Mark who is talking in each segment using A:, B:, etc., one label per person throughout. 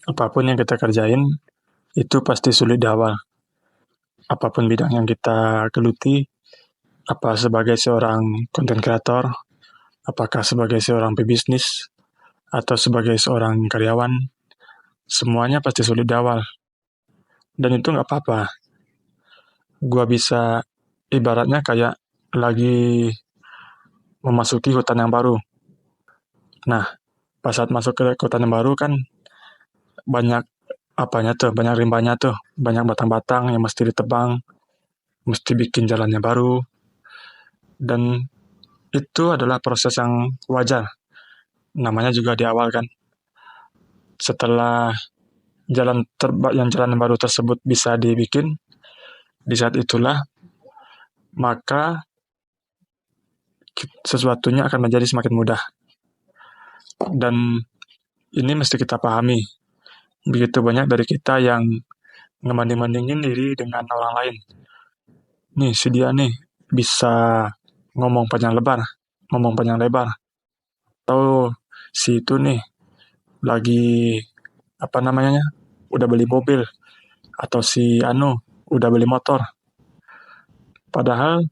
A: Apapun yang kita kerjain, itu pasti sulit di awal. Apapun bidang yang kita geluti, apa sebagai seorang content creator, apakah sebagai seorang pebisnis, atau sebagai seorang karyawan, semuanya pasti sulit di awal. Dan itu nggak apa-apa. Gua bisa ibaratnya kayak lagi memasuki hutan yang baru. Nah, pas saat masuk ke hutan yang baru kan banyak banyak rimbanya tuh, banyak batang-batang yang mesti ditebang, mesti bikin jalannya baru, dan itu adalah proses yang wajar. Namanya juga di awal kan. Setelah jalan yang baru tersebut bisa dibikin, di saat itulah maka sesuatunya akan menjadi semakin mudah. Dan ini mesti kita pahami. Begitu banyak dari kita yang ngebanding-bandingin diri dengan orang lain. Nih, si dia nih bisa ngomong panjang lebar. Atau si itu nih lagi udah beli mobil, atau si udah beli motor. Padahal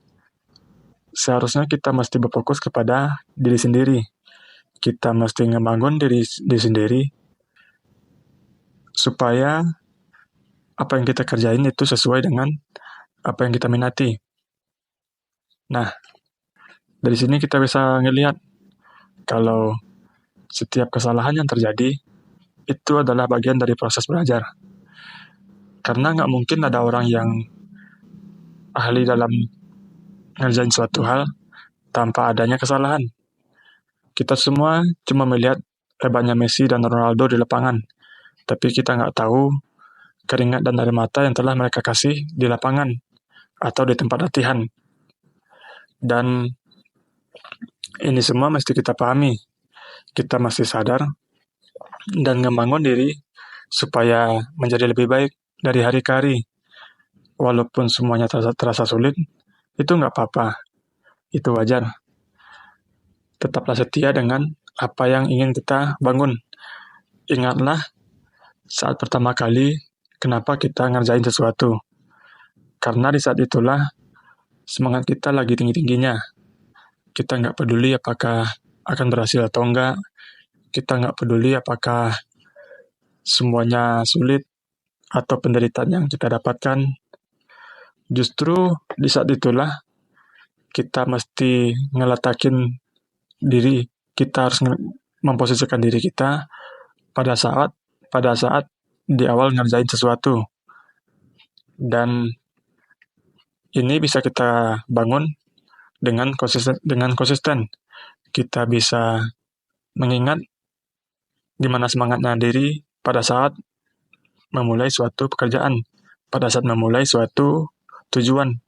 A: seharusnya kita mesti berfokus kepada diri sendiri. Kita mesti ngebangun diri sendiri supaya apa yang kita kerjain itu sesuai dengan apa yang kita minati. Nah, dari sini kita bisa ngelihat kalau setiap kesalahan yang terjadi itu adalah bagian dari proses belajar. Karena nggak mungkin ada orang yang ahli dalam ngerjain suatu hal tanpa adanya kesalahan. Kita semua cuma melihat hebatnya Messi dan Ronaldo di lapangan, tapi kita nggak tahu keringat dan air mata yang telah mereka kasih di lapangan atau di tempat latihan. Dan ini semua mesti kita pahami. Kita mesti sadar dan ngebangun diri supaya menjadi lebih baik dari hari ke hari. Walaupun semuanya terasa sulit, itu nggak apa-apa. Itu wajar. Tetaplah setia dengan apa yang ingin kita bangun. Ingatlah saat pertama kali kenapa kita ngerjain sesuatu. Karena di saat itulah semangat kita lagi tinggi-tingginya. Kita nggak peduli apakah akan berhasil atau enggak. Kita nggak peduli apakah semuanya sulit atau penderitaan yang kita dapatkan. Justru di saat itulah kita mesti ngeletakin diri, kita harus memposisikan diri kita pada saat di awal ngerjain sesuatu. Dan ini bisa kita bangun dengan konsisten. Kita bisa mengingat gimana semangatnya diri pada saat memulai suatu pekerjaan, pada saat memulai suatu tujuan.